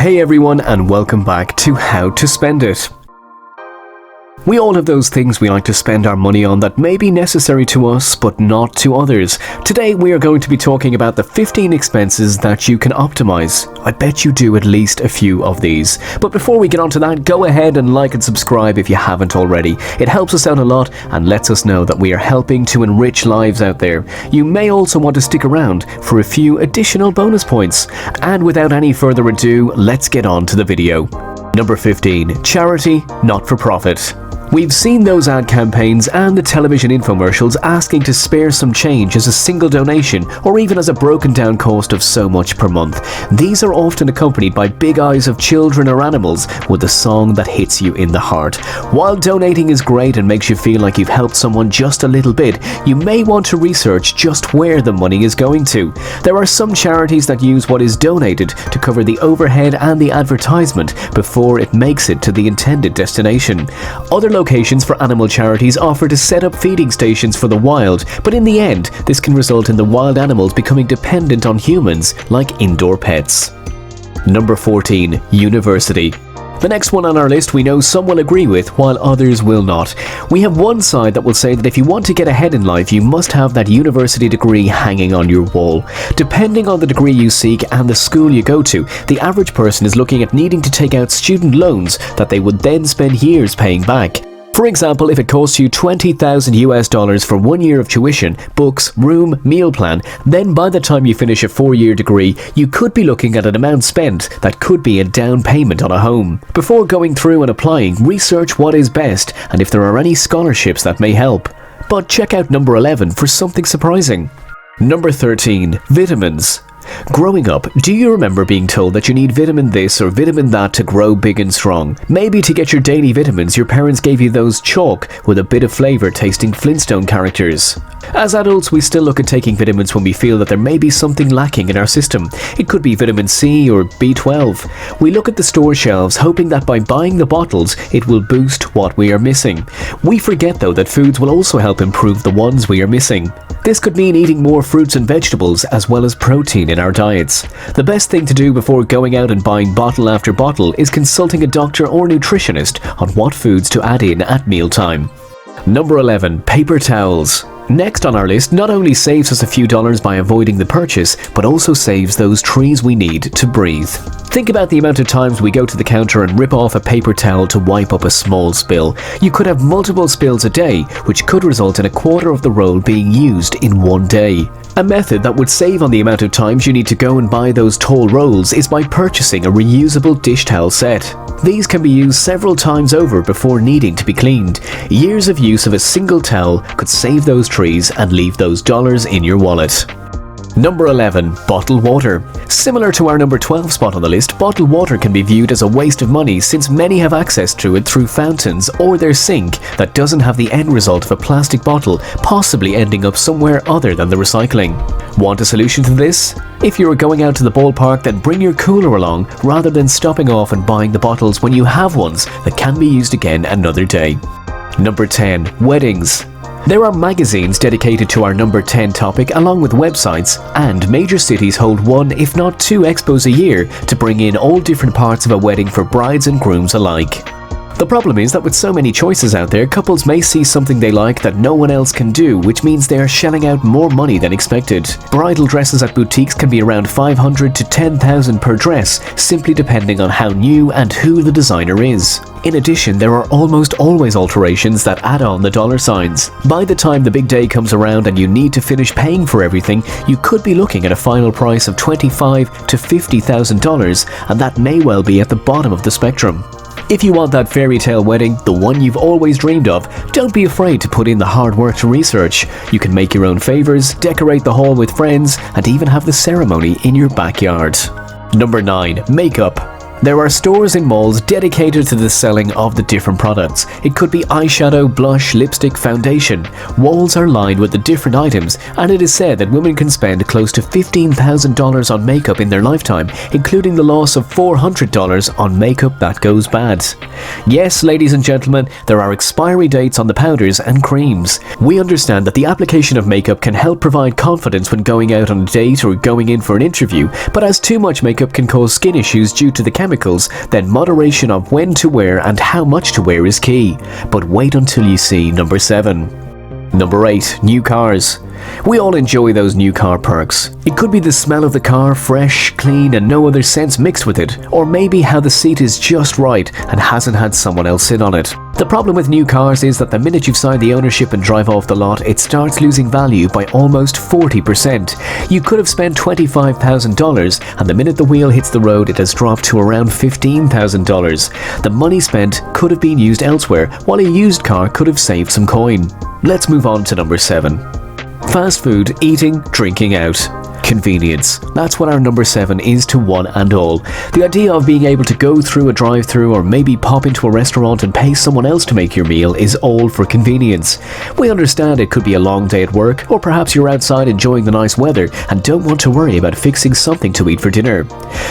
Hey everyone, and welcome back to How to Spend It. We all have those things we like to spend our money on that may be necessary to us but not to others. Today we are going to be talking about the 15 expenses that you can optimize. I bet you do at least a few of these. But before we get onto that, go ahead and like and subscribe if you haven't already. It helps us out a lot and lets us know that we are helping to enrich lives out there. You may also want to stick around for a few additional bonus points. And without any further ado, let's get on to the video. Number 15. Charity, not for profit. We've seen those ad campaigns and the television infomercials asking to spare some change as a single donation or even as a broken down cost of so much per month. These are often accompanied by big eyes of children or animals with a song that hits you in the heart. While donating is great and makes you feel like you've helped someone just a little bit, you may want to research just where the money is going to. There are some charities that use what is donated to cover the overhead and the advertisement before it makes it to the intended destination. Other locations for animal charities offer to set up feeding stations for the wild, but in the end, this can result in the wild animals becoming dependent on humans like indoor pets. Number 14. University. The next one on our list we know some will agree with, while others will not. We have one side that will say that if you want to get ahead in life, you must have that university degree hanging on your wall. Depending on the degree you seek and the school you go to, the average person is looking at needing to take out student loans that they would then spend years paying back. For example, if it costs you $20,000 for 1 year of tuition, books, room, meal plan, then by the time you finish a 4-year degree, you could be looking at an amount spent that could be a down payment on a home. Before going through and applying, research what is best and if there are any scholarships that may help. But check out number 11 for something surprising. Number 13. Vitamins. Growing up, do you remember being told that you need vitamin this or vitamin that to grow big and strong? Maybe to get your daily vitamins, your parents gave you those chalk with a bit of flavour tasting Flintstone characters. As adults, we still look at taking vitamins when we feel that there may be something lacking in our system. It could be vitamin C or B12. We look at the store shelves hoping that by buying the bottles, it will boost what we are missing. We forget though that foods will also help improve the ones we are missing. This could mean eating more fruits and vegetables as well as protein in our diets. The best thing to do before going out and buying bottle after bottle is consulting a doctor or nutritionist on what foods to add in at mealtime. Number 11. Paper towels. Next on our list not only saves us a few dollars by avoiding the purchase, but also saves those trees we need to breathe. Think about the amount of times we go to the counter and rip off a paper towel to wipe up a small spill. You could have multiple spills a day, which could result in a quarter of the roll being used in one day. A method that would save on the amount of times you need to go and buy those tall rolls is by purchasing a reusable dish towel set. These can be used several times over before needing to be cleaned. Years of use of a single towel could save those trees and leave those dollars in your wallet. Number 11. Bottled water. Similar to our number 12 spot on the list, bottled water can be viewed as a waste of money since many have access to it through fountains or their sink that doesn't have the end result of a plastic bottle, possibly ending up somewhere other than the recycling. Want a solution to this? If you are going out to the ballpark, then bring your cooler along rather than stopping off and buying the bottles when you have ones that can be used again another day. Number 10. Weddings. There are magazines dedicated to our number 10 topic along with websites, and major cities hold one if not two expos a year to bring in all different parts of a wedding for brides and grooms alike. The problem is that with so many choices out there, couples may see something they like that no one else can do, which means they are shelling out more money than expected. Bridal dresses at boutiques can be around $500 to $10,000 per dress, simply depending on how new and who the designer is. In addition, there are almost always alterations that add on the dollar signs. By the time the big day comes around and you need to finish paying for everything, you could be looking at a final price of $25,000 to $50,000, and that may well be at the bottom of the spectrum. If you want that fairy tale wedding, the one you've always dreamed of, don't be afraid to put in the hard work to research. You can make your own favors, decorate the hall with friends, and even have the ceremony in your backyard. Number 9. Makeup. There are stores in malls dedicated to the selling of the different products. It could be eyeshadow, blush, lipstick, foundation. Walls are lined with the different items, and it is said that women can spend close to $15,000 on makeup in their lifetime, including the loss of $400 on makeup that goes bad. Yes, ladies and gentlemen, there are expiry dates on the powders and creams. We understand that the application of makeup can help provide confidence when going out on a date or going in for an interview, but as too much makeup can cause skin issues due to the chemicals chemicals, then moderation of when to wear and how much to wear is key. But wait until you see number 7. Number 8. New cars. We all enjoy those new car perks. It could be the smell of the car, fresh, clean, and no other scents mixed with it, or maybe how the seat is just right and hasn't had someone else sit on it. The problem with new cars is that the minute you've signed the ownership and drive off the lot, it starts losing value by almost 40%. You could have spent $25,000, and the minute the wheel hits the road, it has dropped to around $15,000. The money spent could have been used elsewhere, while a used car could have saved some coin. Let's move on to number 7. Fast food, eating, drinking out. Convenience. That's what our number 7 is to one and all. The idea of being able to go through a drive-thru or maybe pop into a restaurant and pay someone else to make your meal is all for convenience. We understand it could be a long day at work, or perhaps you're outside enjoying the nice weather and don't want to worry about fixing something to eat for dinner.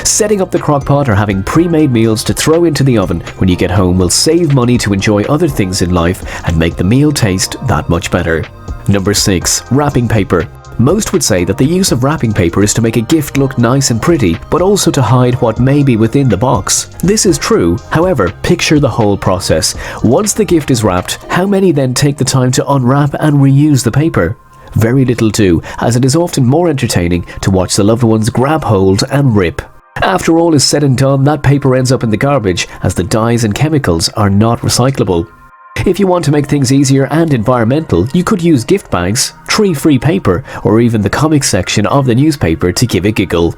Setting up the crock-pot or having pre-made meals to throw into the oven when you get home will save money to enjoy other things in life and make the meal taste that much better. Number 6. Wrapping paper. Most would say that the use of wrapping paper is to make a gift look nice and pretty, but also to hide what may be within the box. This is true, however, picture the whole process. Once the gift is wrapped, how many then take the time to unwrap and reuse the paper? Very little do, as it is often more entertaining to watch the loved ones grab hold and rip. After all is said and done, that paper ends up in the garbage, as the dyes and chemicals are not recyclable. If you want to make things easier and environmental, you could use gift bags, tree-free paper, or even the comics section of the newspaper to give a giggle.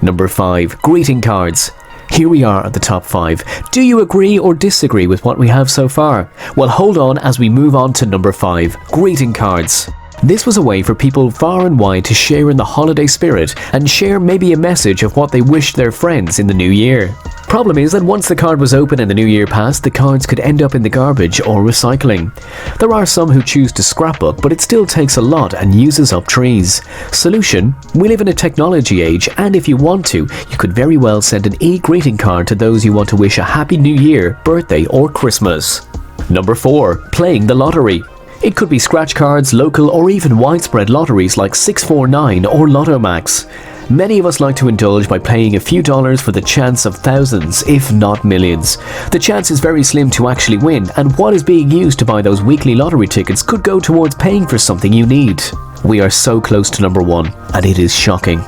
Number 5. Greeting cards. Here we are at the top 5. Do you agree or disagree with what we have so far? Well, hold on as we move on to number 5. Greeting cards. This was a way for people far and wide to share in the holiday spirit and share maybe a message of what they wished their friends in the new year. Problem is that once the card was open and the new year passed, the cards could end up in the garbage or recycling. There are some who choose to scrapbook, but it still takes a lot and uses up trees. Solution: we live in a technology age, and if you want to, you could very well send an e-greeting card to those you want to wish a happy new year, birthday or Christmas. Number 4. Playing the lottery. It could be scratch cards, local or even widespread lotteries like 649 or Lotto Max. Many of us like to indulge by paying a few dollars for the chance of thousands, if not millions. The chance is very slim to actually win, and what is being used to buy those weekly lottery tickets could go towards paying for something you need. We are so close to number 1, and it is shocking.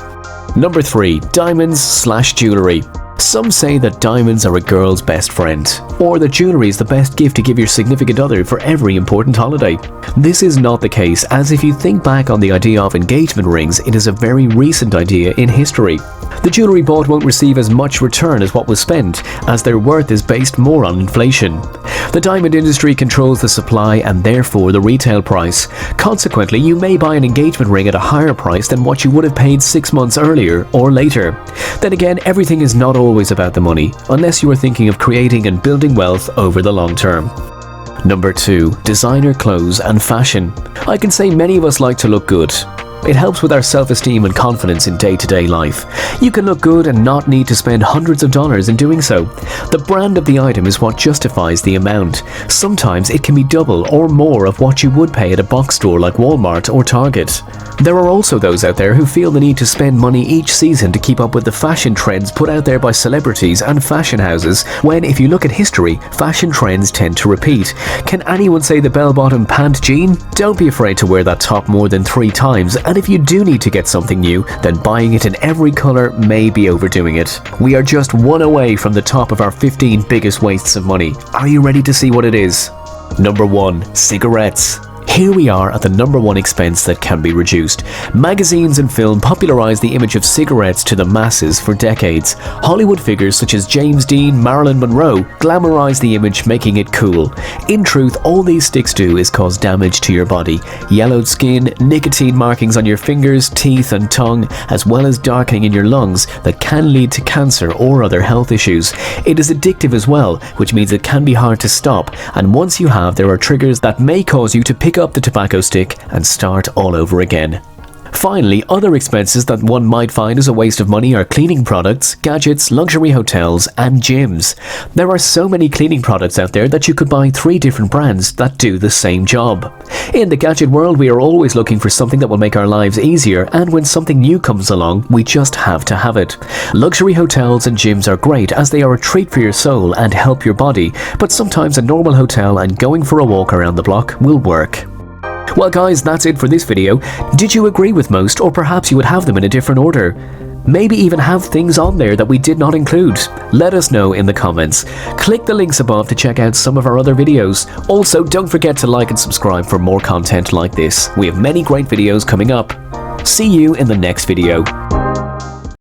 Number 3. Diamonds/jewellery. Some say that diamonds are a girl's best friend, or that jewellery is the best gift to give your significant other for every important holiday. This is not the case, as if you think back on the idea of engagement rings, it is a very recent idea in history. The jewellery bought won't receive as much return as what was spent, as their worth is based more on inflation. The diamond industry controls the supply and therefore the retail price. Consequently, you may buy an engagement ring at a higher price than what you would have paid 6 months earlier or later. Then again, everything is not always about the money, unless you are thinking of creating and building wealth over the long term. Number 2. Designer clothes and fashion. I can say many of us like to look good. It helps with our self-esteem and confidence in day-to-day life. You can look good and not need to spend hundreds of dollars in doing so. The brand of the item is what justifies the amount. Sometimes it can be double or more of what you would pay at a box store like Walmart or Target. There are also those out there who feel the need to spend money each season to keep up with the fashion trends put out there by celebrities and fashion houses, when if you look at history, fashion trends tend to repeat. Can anyone say the bell-bottom pant jean? Don't be afraid to wear that top more than 3 times, and if you do need to get something new, then buying it in every colour may be overdoing it. We are just one away from the top of our 15 biggest wastes of money. Are you ready to see what it is? Number 1. Cigarettes. Here we are at the number 1 expense that can be reduced. Magazines and film popularized the image of cigarettes to the masses for decades. Hollywood figures such as James Dean, Marilyn Monroe glamorized the image, making it cool. In truth, all these sticks do is cause damage to your body. Yellowed skin, nicotine markings on your fingers, teeth and tongue, as well as darkening in your lungs that can lead to cancer or other health issues. It is addictive as well, which means it can be hard to stop, and once you have, there are triggers that may cause you to pick up the tobacco stick and start all over again. Finally, other expenses that one might find as a waste of money are cleaning products, gadgets, luxury hotels, and gyms. There are so many cleaning products out there that you could buy 3 different brands that do the same job. In the gadget world, we are always looking for something that will make our lives easier, and when something new comes along, we just have to have it. Luxury hotels and gyms are great as they are a treat for your soul and help your body, but sometimes a normal hotel and going for a walk around the block will work. Well guys, that's it for this video. Did you agree with most, or perhaps you would have them in a different order? Maybe even have things on there that we did not include? Let us know in the comments. Click the links above to check out some of our other videos. Also, don't forget to like and subscribe for more content like this. We have many great videos coming up. See you in the next video.